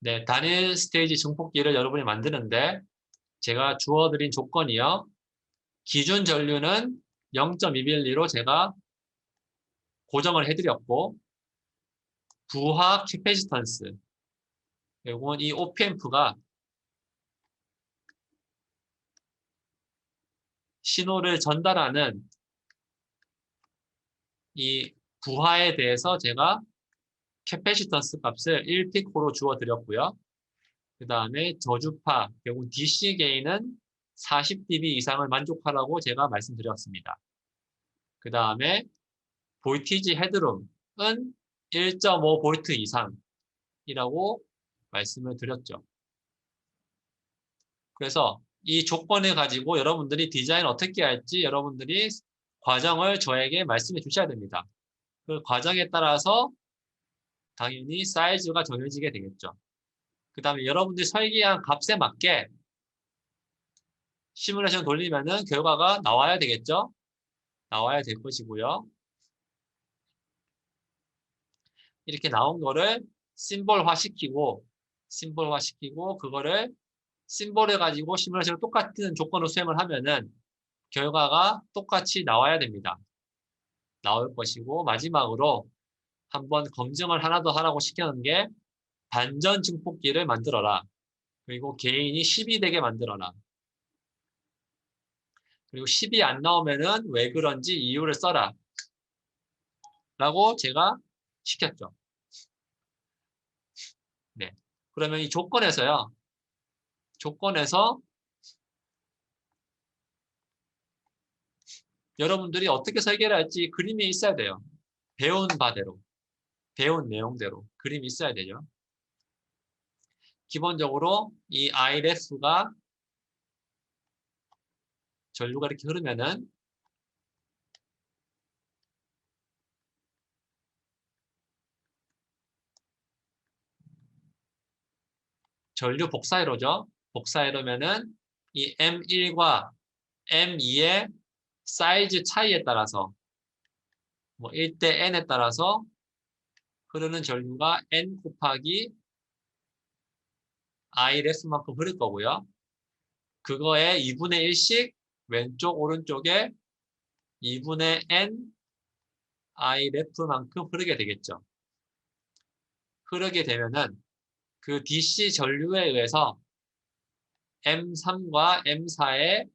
네, 단일 스테이지 증폭기를 여러분이 만드는데 제가 주어드린 조건이요. 기준 전류는 0.2밀리로 제가 고정을 해드렸고 부하 캐패시턴스 이건 이 오프앰프가 신호를 전달하는 이 부하에 대해서 제가 캐패시턴스 값을 1피코로 주어드렸고요. 그 다음에 저주파, 결국 DC 게인은 40dB 이상을 만족하라고 제가 말씀드렸습니다. 그 다음에 볼티지 헤드룸은 1.5V 이상이라고 말씀을 드렸죠. 그래서 이 조건을 가지고 여러분들이 디자인 어떻게 할지 여러분들이 과정을 저에게 말씀해 주셔야 됩니다. 그 과정에 따라서 당연히 사이즈가 정해지게 되겠죠. 그 다음에 여러분들이 설계한 값에 맞게 시뮬레이션 돌리면은 결과가 나와야 되겠죠? 나와야 될 것이고요. 이렇게 나온 거를 심볼화 시키고 그거를 심볼을 가지고 시뮬레이션을 똑같은 조건으로 수행을 하면은 결과가 똑같이 나와야 됩니다. 나올 것이고 마지막으로 한번 검증을 하나 더 하라고 시키는 게 반전 증폭기를 만들어라. 그리고 개인이 10이 되게 만들어라. 그리고 10이 안 나오면은 왜 그런지 이유를 써라. 라고 제가 시켰죠. 네. 그러면 이 조건에서요. 조건에서 여러분들이 어떻게 설계를 할지 그림이 있어야 돼요. 배운 바대로, 배운 내용대로 그림이 있어야 되죠. 기본적으로 이 IREF가 전류가 이렇게 흐르면은 전류 복사회로죠. 복사회로면은 이 M1과 M2의 사이즈 차이에 따라서 뭐 1대 N에 따라서 흐르는 전류가 N 곱하기 IREF만큼 흐를 거고요. 그거의 2분의 1씩 왼쪽 오른쪽에 2분의 N IREF만큼 흐르게 되겠죠. 흐르게 되면은 그 DC 전류에 의해서 M3과 M4의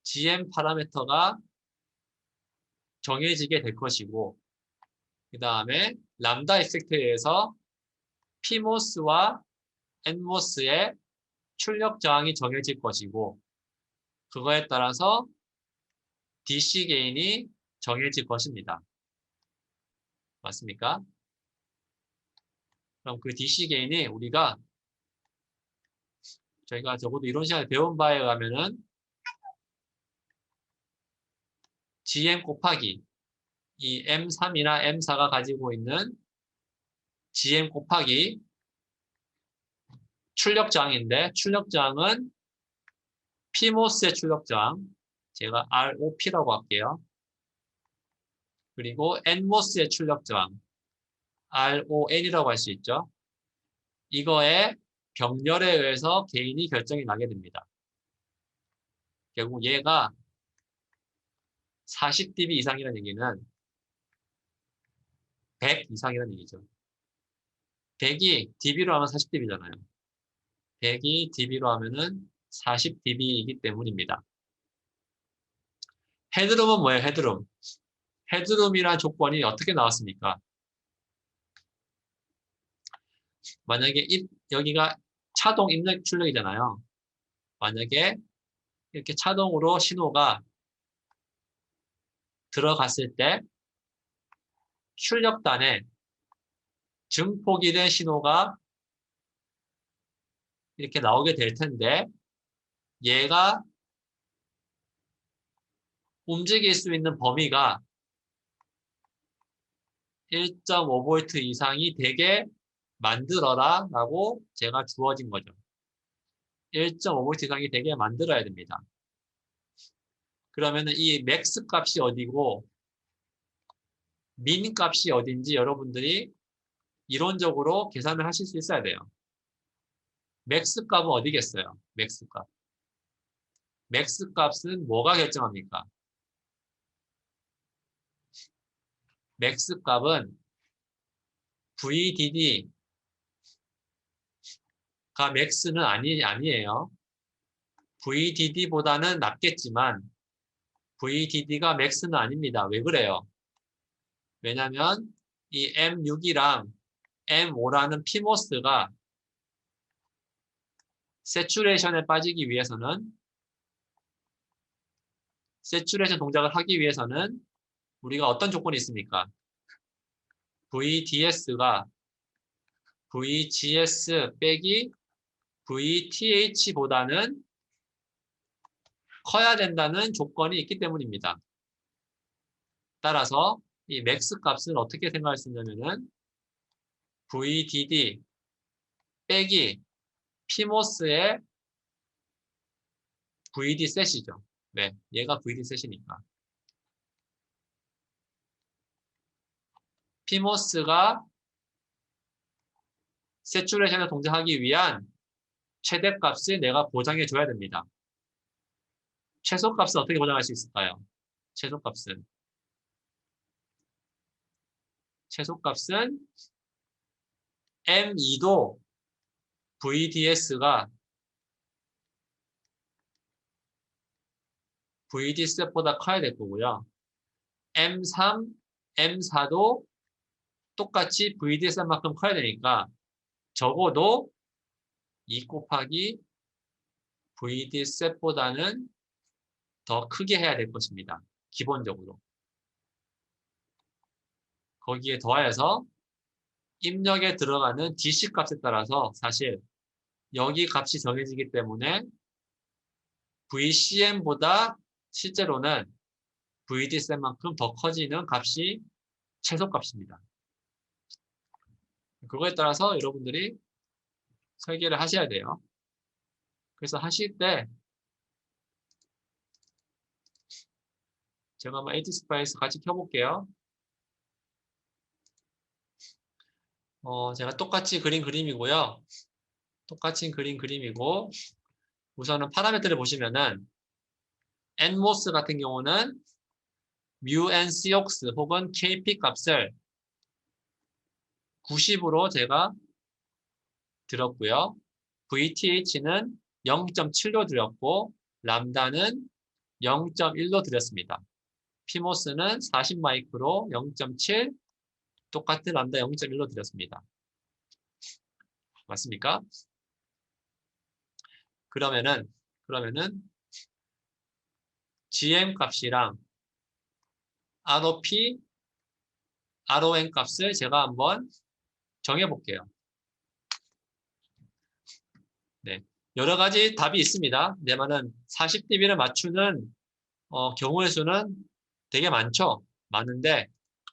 GM 파라미터가 정해지게 될 것이고 그 다음에 람다 이펙트에 의해서 PMOS와 NMOS의 출력 저항이 정해질 것이고 그거에 따라서 DC 게인이 정해질 것입니다. 맞습니까? 그럼 그 DC 게인이 저희가 적어도 이론 시간에 배운 바에 의하면은 GM 곱하기 이 M3이나 M4가 가지고 있는 GM 곱하기 출력 저항인데 출력 저항은 PMOS의 출력 저항 제가 ROP라고 할게요. 그리고 NMOS의 출력 저항 RON이라고 할 수 있죠. 이거의 병렬에 의해서 게인이 결정이 나게 됩니다. 결국 얘가 40dB 이상이라는 얘기는 100 이상이라는 얘기죠. 100이 dB로 하면 40dB잖아요. 100이 dB로 하면은 40dB이기 때문입니다. 헤드룸은 뭐예요? 헤드룸. 헤드룸이란 조건이 어떻게 나왔습니까? 만약에 여기가 차동 입력 출력이잖아요. 만약에 이렇게 차동으로 신호가 들어갔을 때 출력단에 증폭이 된 신호가 이렇게 나오게 될 텐데 얘가 움직일 수 있는 범위가 1.5V 이상이 되게 만들어라 라고 제가 주어진 거죠. 1.5V 이상이 되게 만들어야 됩니다. 그러면은 이 맥스 값이 어디고 민 값이 어딘지 여러분들이 이론적으로 계산을 하실 수 있어야 돼요. 맥스 값은 어디겠어요? 맥스 값. 맥스 값은 뭐가 결정합니까? 맥스 값은 VDD가 맥스는 아니에요. VDD보다는 낮겠지만 VDD가 맥스는 아닙니다. 왜 그래요? 왜냐하면 이 M6이랑 M5라는 PMOS가 세츄레이션에 빠지기 위해서는 세츄레이션 동작을 하기 위해서는 우리가 어떤 조건이 있습니까? VDS가 VGS 빼기 VTH보다는 커야 된다는 조건이 있기 때문입니다. 따라서 이 맥스 값은 어떻게 생각할 수 있냐면은 VDD 빼기 PMOS의 VD 셋이죠. 네, 얘가 VD 셋이니까. PMOS가 세츄레이션을 동작하기 위한 최대값을 내가 보장해 줘야 됩니다. 최소값은 어떻게 보장할 수 있을까요? 최소값은 M2도 VDS가 VD셋보다 커야 될 거고요. M3, M4도 똑같이 VD셋만큼 커야 되니까 적어도 2 곱하기 VD셋보다는 더 크게 해야 될 것입니다. 기본적으로. 거기에 더하여서 입력에 들어가는 DC 값에 따라서 사실 여기 값이 정해지기 때문에 VCM보다 실제로는 VD셋만큼 더 커지는 값이 최소값입니다. 그거에 따라서 여러분들이 설계를 하셔야 돼요. 그래서 하실 때 제가 한번 ATSPICE 같이 켜볼게요. 제가 똑같이 그린 그림이고요. 똑같이 그린 그림이고 우선은 파라미터를 보시면은 NMOS 같은 경우는 μNCox 혹은 KP 값을 90으로 제가 들었고요. VTH는 0.7로 드렸고 람다는 0.1로 드렸습니다. PMOS는 40 마이크로 0.7 똑같은 람다 0.1로 드렸습니다. 맞습니까? 그러면은 GM 값이랑 ROP, RON 값을 제가 한번 정해볼게요. 네, 여러 가지 답이 있습니다. 내만은 40dB를 맞추는 경우의 수는 되게 많죠. 많은데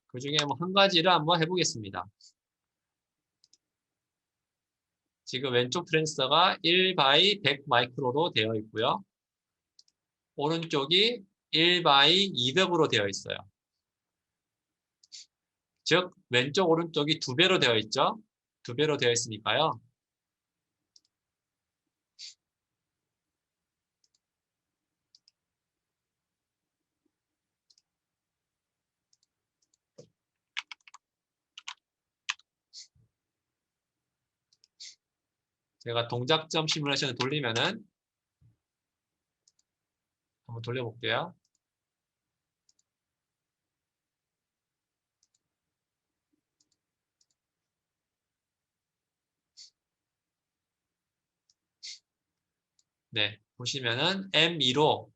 그 중에 뭐 한 가지를 한번 해보겠습니다. 지금 왼쪽 트랜지스터가 1 by 100 마이크로로 되어 있고요. 오른쪽이 1 by 200으로 되어 있어요. 즉 왼쪽 오른쪽이 2배로 되어 있죠. 2배로 되어 있으니까요. 제가 동작점 시뮬레이션을 돌리면은 한번 돌려볼게요. 네, 보시면은 M2로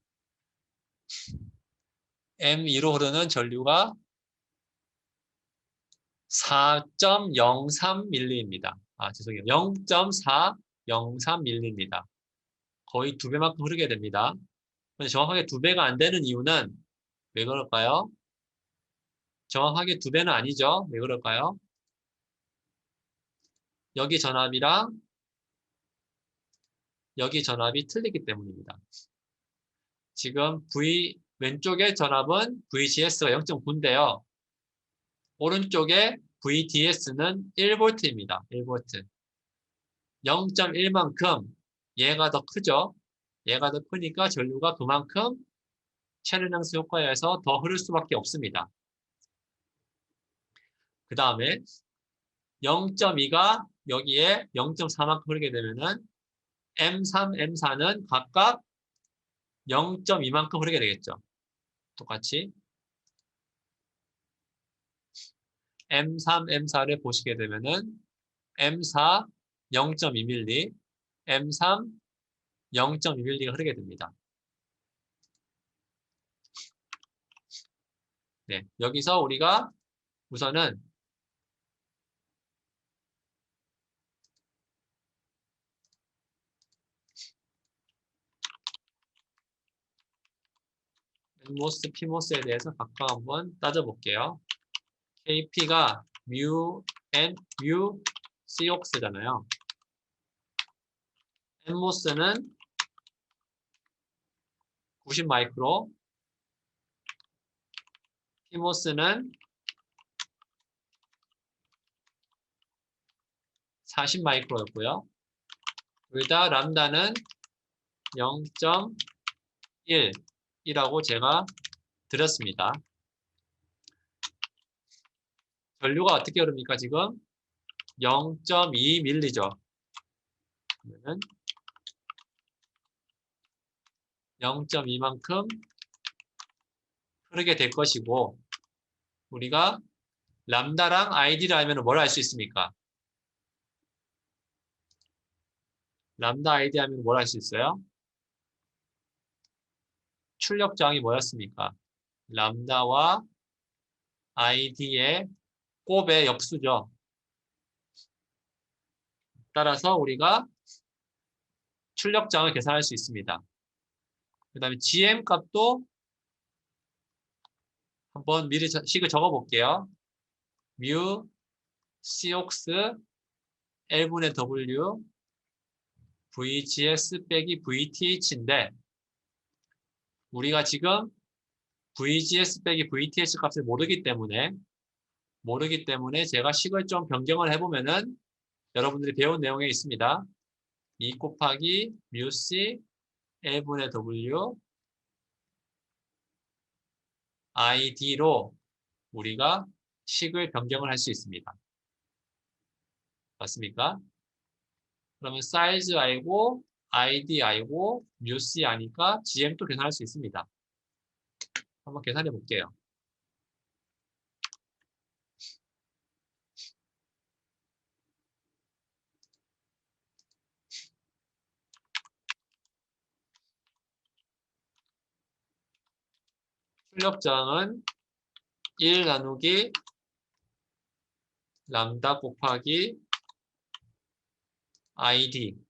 흐르는 전류가 4.03ml입니다. 죄송해요. 0.403ml입니다. 거의 2배만큼 흐르게 됩니다. 근데 정확하게 2배가 안 되는 이유는 왜 그럴까요? 정확하게 2배는 아니죠. 왜 그럴까요? 여기 전압이랑 여기 전압이 틀리기 때문입니다. 지금 왼쪽의 전압은 VGS가 0.9인데요. 오른쪽에 VDS는 1V입니다. 1V. 0.1만큼 얘가 더 크죠. 얘가 더 크니까 전류가 그만큼 체르낭스 효과에 의해서 더 흐를 수밖에 없습니다. 그 다음에 0.2가 여기에 0.4만큼 흐르게 되면은 M3, M4는 각각 0.2만큼 흐르게 되겠죠. 똑같이 M3, M4를 보시게 되면은 M4 0.2mm, M3 0.2mm가 흐르게 됩니다. 네, 여기서 우리가 우선은 NMOS, PMOS에 대해서 각각 한번 따져볼게요. KP가 mu N, mu COX잖아요. NMOS는 90 마이크로, PMOS는 40 마이크로였고요. 여기다 람다는 0.1이라고 제가 드렸습니다. 전류가 어떻게 흐릅니까, 지금? 0.2mm죠. 그러면은 0.2만큼 흐르게 될 것이고, 우리가 람다랑 ID를 알면 뭘 알 수 있습니까? 람다 ID 하면 뭘 알 수 있어요? 출력 저항이 뭐였습니까? 람다와 ID의 곱의 역수죠. 따라서 우리가 출력 저항을 계산할 수 있습니다. 그 다음에 GM 값도 한번 미리 식을 적어 볼게요. mu COX L분의 W VGS 빼기 VTH인데 우리가 지금 VGS 빼기 VTH 값을 모르기 때문에 제가 식을 좀 변경을 해보면은 여러분들이 배운 내용에 있습니다. 2 곱하기 mu C L분의 W ID로 우리가 식을 변경을 할 수 있습니다. 맞습니까? 그러면 사이즈 알고 ID 알고 mu C 아니까 GM도 계산할 수 있습니다. 한번 계산해 볼게요. 출력 저항은 1 나누기 람다 곱하기 ID가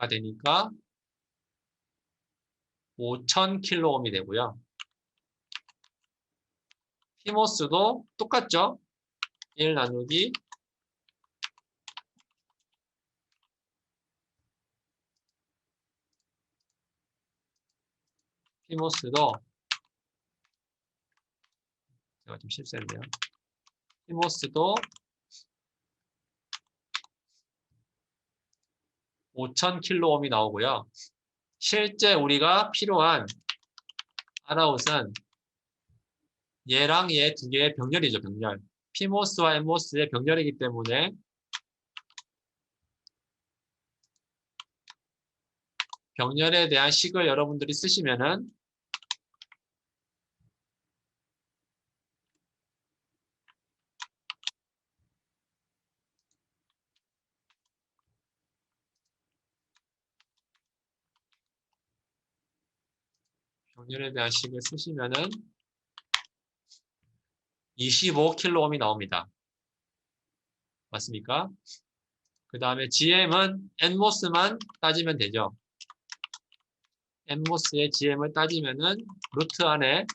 되니까 5000kΩ이 되고요. PMOS도 똑같죠? 1 나누기 PMOS도 제가 좀 실수했네요. PMOS도 5000kΩ이 나오고요. 실제 우리가 필요한 아웃은 얘랑 얘 두 개의 병렬이죠, 병렬. PMOS와 NMOS의 병렬이기 때문에 병렬에 대한 식을 여러분들이 쓰시면은 병렬에 대한 식을 쓰시면은 25kΩ이 나옵니다. 맞습니까? 그 다음에 GM은 NMOS만 따지면 되죠. NMOS의 GM을 따지면은 루트 안에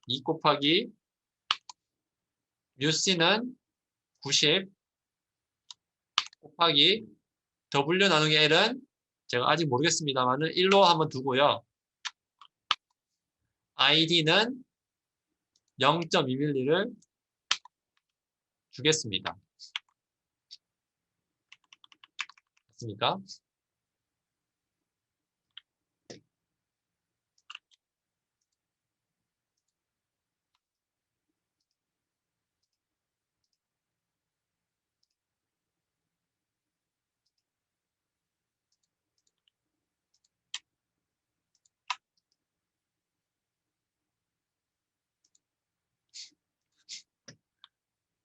2 곱하기 μC는 90 곱하기 W 나누기 L은 제가 아직 모르겠습니다만은 1로 한번 두고요. ID는 0.2mm를 주겠습니다. 맞습니까?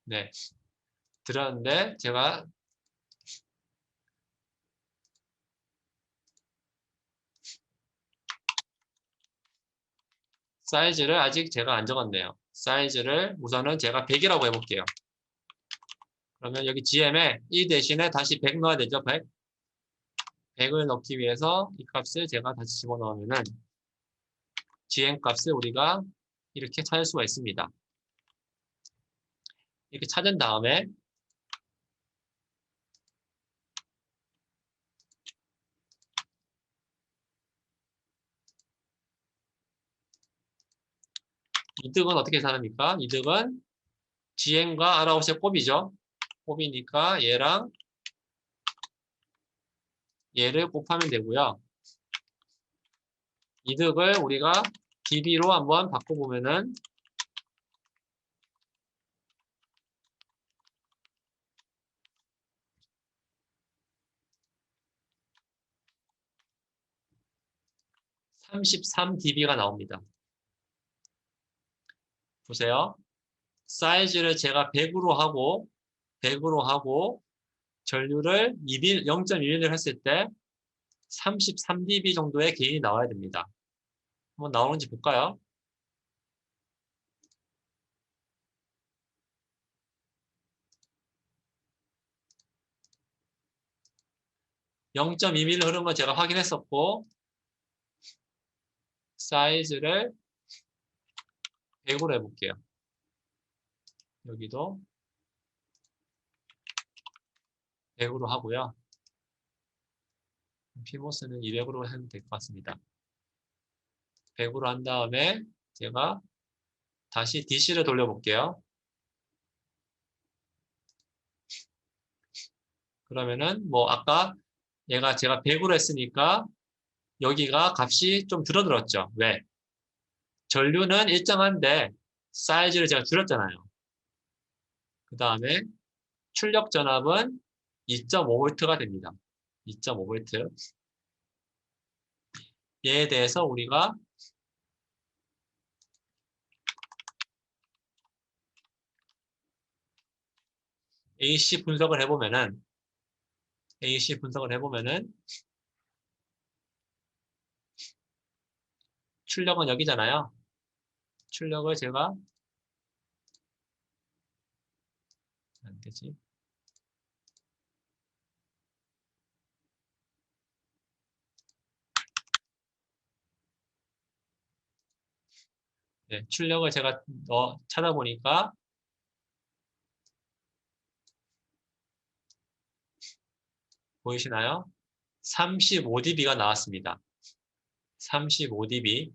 네. 들었는데 제가 사이즈를 아직 제가 안 적었네요. 사이즈를 우선은 제가 100이라고 해볼게요. 그러면 여기 GM에 이 대신에 다시 100 넣어야 되죠. 100. 100을 넣기 위해서 이 값을 제가 다시 집어넣으면은 GM 값을 우리가 이렇게 찾을 수가 있습니다. 이렇게 찾은 다음에 이득은 어떻게 계산합니까? 이득은 GM과 아웃의 곱이죠. 곱이니까 얘랑 얘를 곱하면 되고요. 이득을 우리가 dB로 한번 바꿔보면은 33dB가 나옵니다. 보세요. 사이즈를 제가 100으로 하고 전류를 0.1mm를 했을 때 33dB 정도의 게인이 나와야 됩니다. 한번 나오는지 볼까요? 0.2mm 흐른 건 제가 확인했었고 사이즈를 100으로 해볼게요. 여기도 100으로 하고요. 피모스는 200으로 해도 될 것 같습니다. 100으로 한 다음에 제가 다시 DC를 돌려볼게요. 그러면은 뭐 아까 제가 100으로 했으니까 여기가 값이 좀 줄어들었죠. 왜? 전류는 일정한데 사이즈를 제가 줄였잖아요. 그 다음에 출력 전압은 2.5V가 됩니다. 2.5V. 얘에 대해서 우리가 AC 분석을 해보면은 출력은 여기잖아요. 출력을 제가 안 되지. 네, 출력을 제가 찾아보니까 보이시나요? 35dB가 나왔습니다. 35dB.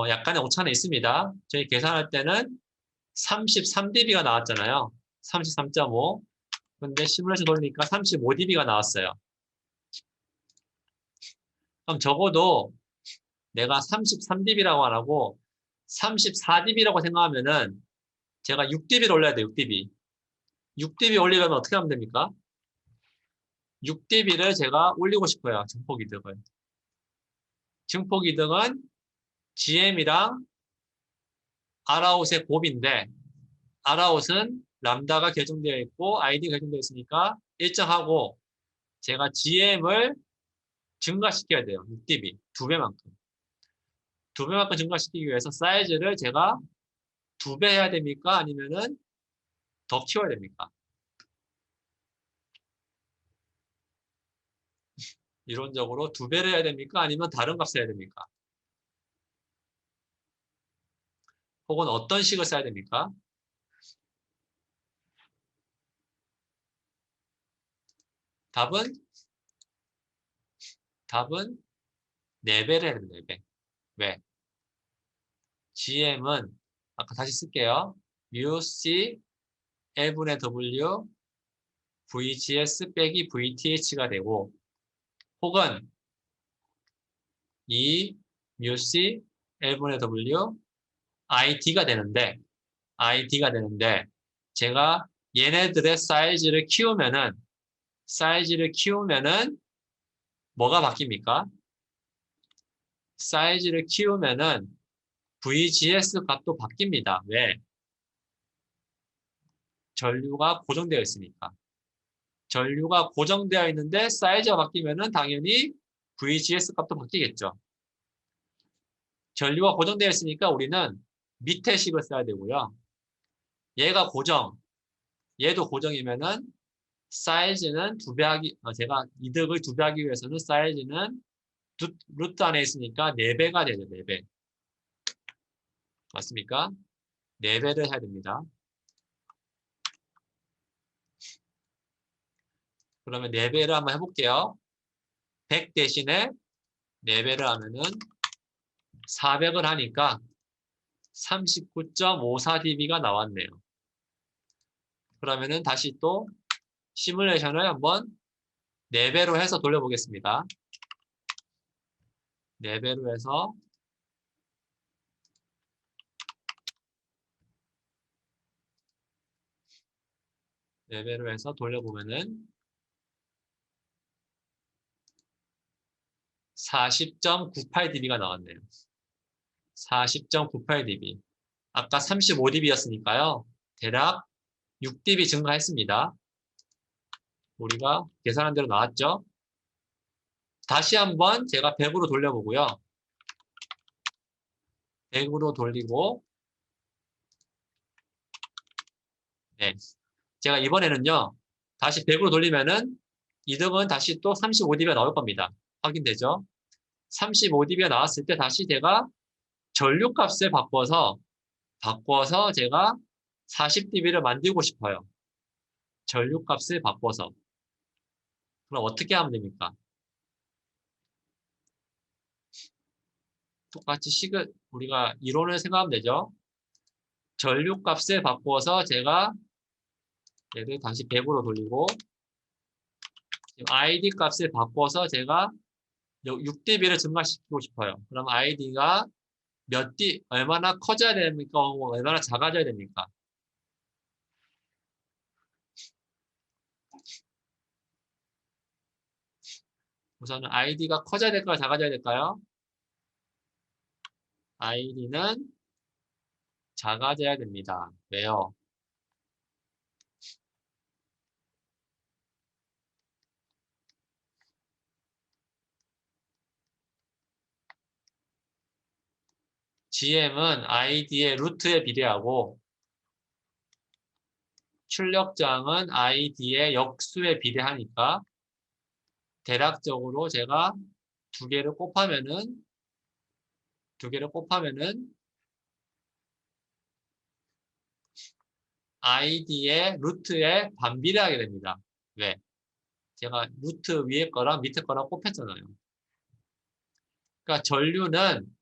약간의 오차는 있습니다. 저희 계산할 때는 33dB가 나왔잖아요. 33.5. 근데 시뮬레이션 돌리니까 35dB가 나왔어요. 그럼 적어도 내가 33dB라고 안 하고 34dB라고 생각하면은 제가 6dB를 올려야 돼요. 6dB. 6dB 올리려면 어떻게 하면 됩니까? 6dB를 제가 올리고 싶어요. 증폭 이득을. 증폭 이득은 GM이랑 R아웃의 곱인데 R아웃은 람다가 결정되어 있고 ID가 결정되어 있으니까 일정하고 제가 GM을 증가시켜야 돼요. 6dB. 2배만큼. 2배만큼 증가시키기 위해서 사이즈를 제가 2배 해야 됩니까? 아니면은 더 키워야 됩니까? 이론적으로 2배를 해야 됩니까? 아니면 다른 값을 해야 됩니까? 혹은 어떤 식을 써야 됩니까? 답은 4배를 해야 됩니다. 4배. 왜? GM은 아까 다시 쓸게요. mu c L분의 W VGS 빼기 VTH가 되고 혹은 이 mu c L분의 W ID가 되는데 제가 얘네들의 사이즈를 키우면은 뭐가 바뀝니까? 사이즈를 키우면은 VGS 값도 바뀝니다. 왜? 전류가 고정되어 있으니까. 전류가 고정되어 있는데 사이즈가 바뀌면은 당연히 VGS 값도 바뀌겠죠. 전류가 고정되어 있으니까 우리는 밑에 식을 써야 되고요. 얘가 얘도 고정이면은 사이즈는 제가 이득을 2배 하기 위해서는 사이즈는 루트 안에 있으니까 4배가 되죠, 4배. 맞습니까? 4배를 해야 됩니다. 그러면 4배를 한번 해볼게요. 100 대신에 4배를 하면은 400을 하니까 39.54dB가 나왔네요. 그러면은 다시 또 시뮬레이션을 한번 4배로 해서 돌려보겠습니다. 4배로 해서 돌려보면은 40.98dB가 나왔네요. 40.98dB. 아까 35dB였으니까요. 대략 6dB 증가했습니다. 우리가 계산한 대로 나왔죠? 다시 한번 제가 100으로 돌려보고요. 100으로 돌리고 네. 제가 이번에는요. 다시 100으로 돌리면은 이득은 다시 또 35dB가 나올 겁니다. 확인되죠? 35dB가 나왔을 때 다시 제가 전류값을 바꿔서 제가 40dB를 만들고 싶어요. 전류값을 바꿔서. 그럼 어떻게 하면 됩니까? 똑같이 우리가 이론을 생각하면 되죠. 전류값을 바꿔서 제가 얘를 다시 100으로 돌리고 ID 값을 바꿔서 제가 6dB를 증가시키고 싶어요. 그럼 ID가 얼마나 커져야 됩니까? 얼마나 작아져야 됩니까? 우선은 ID가 커져야 될까요? 작아져야 될까요? ID는 작아져야 됩니다. 왜요? GM은 ID의 루트에 비례하고 출력장은 ID의 역수에 비례하니까 대략적으로 제가 두 개를 곱하면은 ID의 루트에 반비례하게 됩니다. 왜? 제가 루트 위에 거랑 밑에 거랑 곱했잖아요. 그러니까 전류는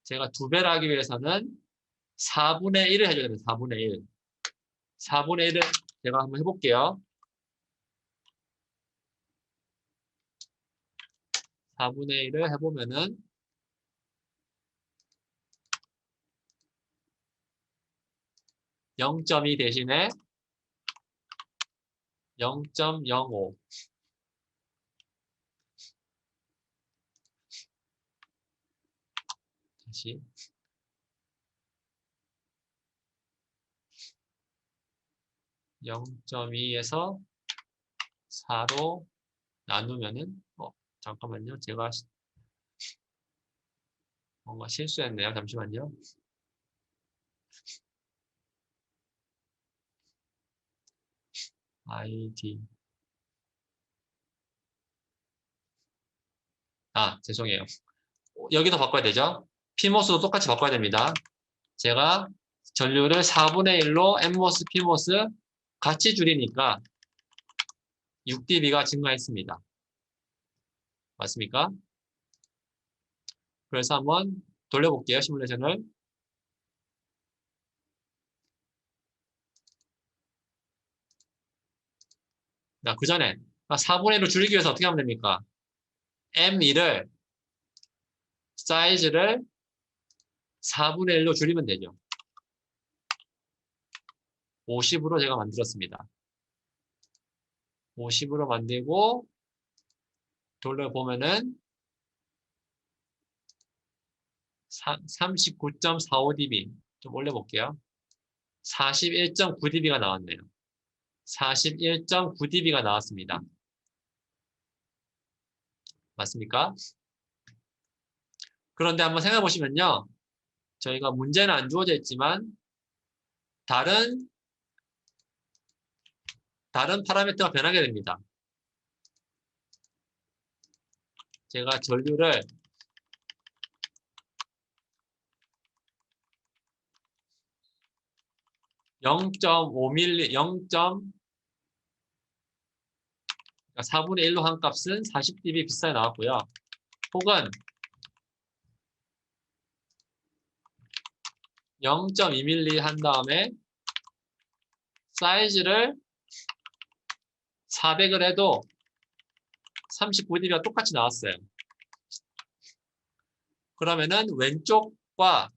제가 2배를 하기 위해서는 4분의 1을 해줘야 됩니다. 4분의 1. 4분의 1을 제가 한번 해볼게요. 4분의 1을 해보면은 0.2 대신에 0.05 다시 0.2에서 4로 나누면은 잠깐만요. 제가 뭔가 실수했네요. 잠시만요. ID 죄송해요. 여기도 바꿔야 되죠? PMOS도 똑같이 바꿔야 됩니다. 제가 전류를 4분의 1로 NMOS, PMOS 같이 줄이니까 6dB가 증가했습니다. 맞습니까? 그래서 한번 돌려볼게요. 시뮬레이션을. 그 전에 4분의 1로 줄이기 위해서 어떻게 하면 됩니까? M2를 사이즈를 4분의 1로 줄이면 되죠. 50으로 제가 만들었습니다. 50으로 만들고 돌려보면은 39.45dB 좀 올려볼게요. 41.9dB가 나왔네요. 41.9dB가 나왔습니다. 맞습니까? 그런데 한번 생각해 보시면요. 저희가 문제는 안 주어져 있지만 다른 파라미터가 변하게 됩니다. 제가 전류를 0.5mm, 4분의 1로 한 값은 40dB 비싸게 나왔고요. 혹은 0.2mm 한 다음에 사이즈를 400을 해도 39dB가 똑같이 나왔어요. 그러면은 왼쪽과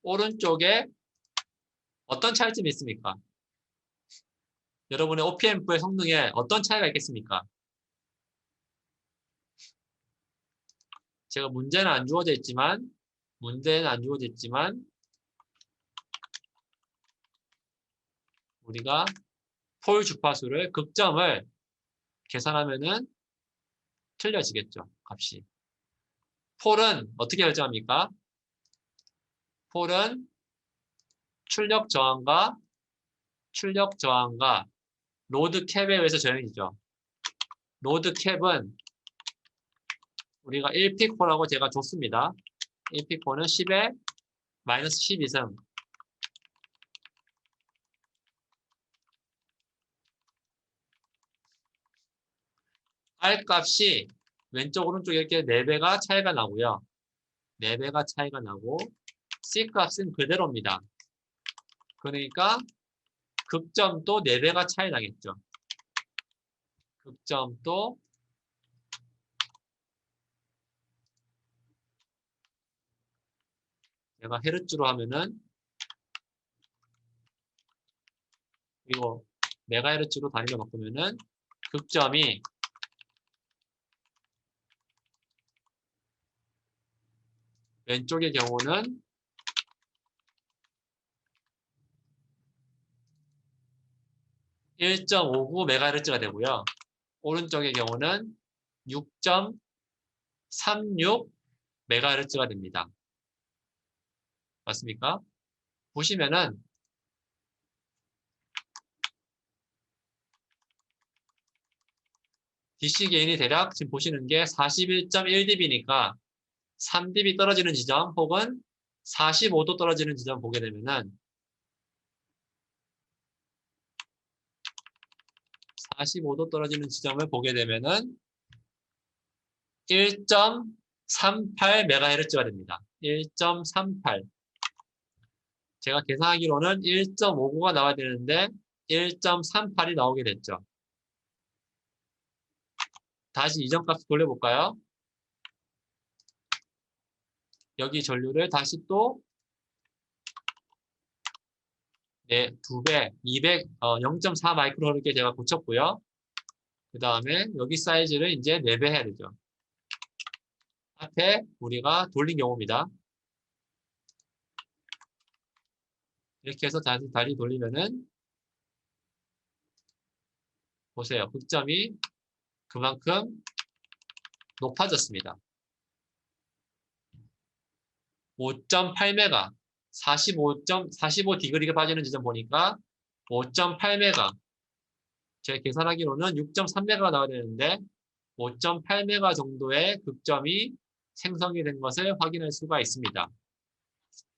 오른쪽에 어떤 차이점이 있습니까? 여러분의 OPM프의 성능에 어떤 차이가 있겠습니까? 제가 문제는 안 주어져 있지만 우리가 폴 주파수를 극점을 계산하면은 틀려지겠죠, 값이. 폴은 어떻게 결정합니까? 폴은 출력 저항과 로드 캡에 의해서 정해지죠. 로드 캡은 우리가 1피코라고 제가 줬습니다. 1피코는 10에 마이너스 12승. R 값이 왼쪽 오른쪽 이렇게 4배가 차이가 나고요. 4배가 차이가 나고 C 값은 그대로입니다. 그러니까 극점도 4배가 차이 나겠죠. 극점도 제가 헤르츠로 하면은 그리고 메가헤르츠로 단위로 바꾸면은 극점이 왼쪽의 경우는 1.59메가헤르츠가 되고요. 오른쪽의 경우는 6.36메가헤르츠가 됩니다. 맞습니까? 보시면은 DC 게인이 대략 지금 보시는 게 41.1dB니까 3dB 떨어지는 지점 혹은 45도 떨어지는 지점 보게 되면은 45도 떨어지는 지점을 보게 되면은 1.38MHz가 됩니다. 1.38. 제가 계산하기로는 1.59가 나와야 되는데 1.38이 나오게 됐죠. 다시 이전 값 돌려볼까요? 여기 전류를 다시 또 네, 2배, 200, 0.4 마이크로 흐르게 제가 고쳤고요. 그 다음에 여기 사이즈를 이제 4배 해야 되죠. 앞에 우리가 돌린 경우입니다. 이렇게 해서 다시 돌리면은 보세요. 극점이 그만큼 높아졌습니다. 5.8메가 45디그리가 빠지는 지점 보니까 5.8메가 제가 계산하기로는 6.3메가가 나와야 되는데 5.8메가 정도의 극점이 생성이 된 것을 확인할 수가 있습니다.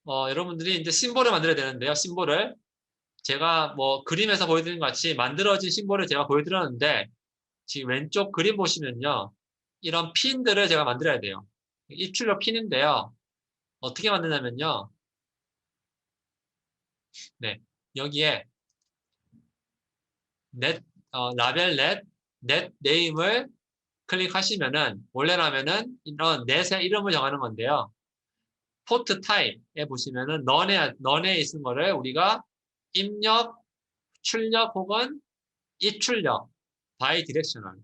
여러분들이 이제 심볼을 만들어야 되는데요. 심볼을 제가 뭐 그림에서 보여드린 것 같이 만들어진 심볼을 제가 보여드렸는데 지금 왼쪽 그림 보시면요. 이런 핀들을 제가 만들어야 돼요. 입출력 핀인데요. 어떻게 만드냐면요. 네, 여기에 라벨 넷 네임을 클릭하시면은 원래라면은 이런 넷의 이름을 정하는 건데요. 포트 타입에 보시면은 넌에 있는 거를 우리가 입력, 출력 혹은 입출력 바이 디렉셔널로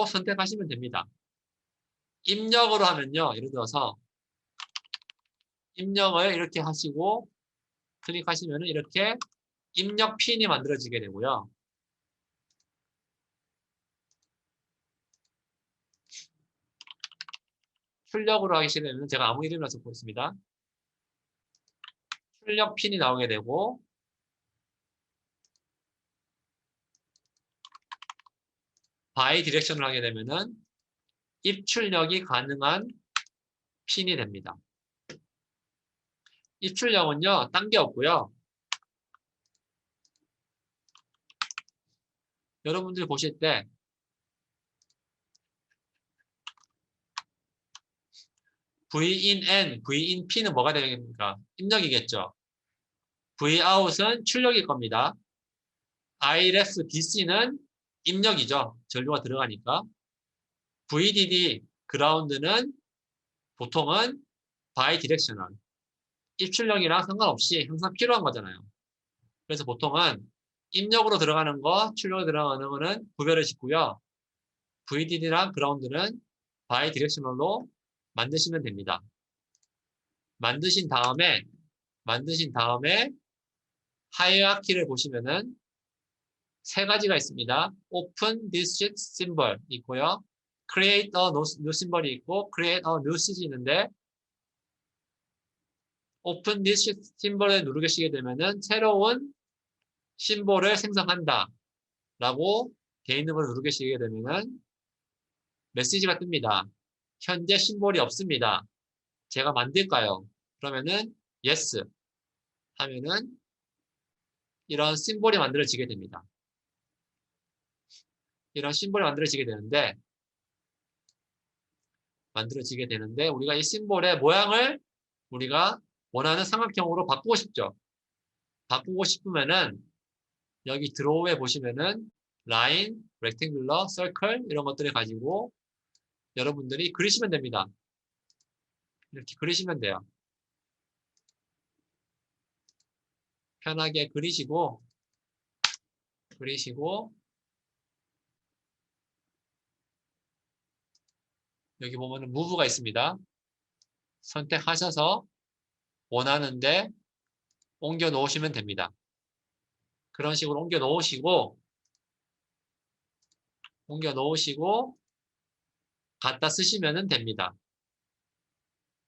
선택하시면 됩니다. 입력으로 하면요. 예를 들어서 입력을 이렇게 하시고 클릭하시면은 이렇게 입력 핀이 만들어지게 되고요. 출력으로 하기 싫으면 제가 아무 이름이나 적고 있습니다. 출력 핀이 나오게 되고 바이 디렉션을 하게 되면은 입출력이 가능한 핀이 됩니다. 입출력은요, 딴 게 없고요. 여러분들이 보실 때 VIN, VIN P는 뭐가 되겠습니까? 입력이겠죠. VOUT은 출력일 겁니다. IREF DC는 입력이죠. 전류가 들어가니까. VDD 그라운드는 보통은 바이 디렉셔널. 입출력이랑 상관없이 항상 필요한 거잖아요. 그래서 보통은 입력으로 들어가는 거, 출력으로 들어가는 거는 구별을 짓고요. VDD랑 그라운드는 바이 디렉셔널로 만드시면 됩니다. 만드신 다음에 하이어키를 보시면은 세 가지가 있습니다. Open this sheet symbol 있고요. Create a new symbol이 있고 Create a new sheet이 있는데 Open this sheet symbol을 누르시게 되면은 새로운 심볼을 생성한다 라고 되어 있는 걸 누르시게 되면은 메시지가 뜹니다. 현재 심볼이 없습니다. 제가 만들까요? 그러면은 Yes 하면은 이런 심볼이 만들어지게 됩니다. 이런 심볼이 만들어지게 되는데 우리가 이 심볼의 모양을 우리가 원하는 삼각형으로 바꾸고 싶죠. 바꾸고 싶으면은 여기 드로우에 보시면은 라인, 렉탱글러, 서클 이런 것들을 가지고 여러분들이 그리시면 됩니다. 이렇게 그리시면 돼요. 편하게 그리시고 여기 보면은 무브가 있습니다. 선택하셔서 원하는데 옮겨 놓으시면 됩니다. 그런 식으로 옮겨 놓으시고 갖다 쓰시면 됩니다.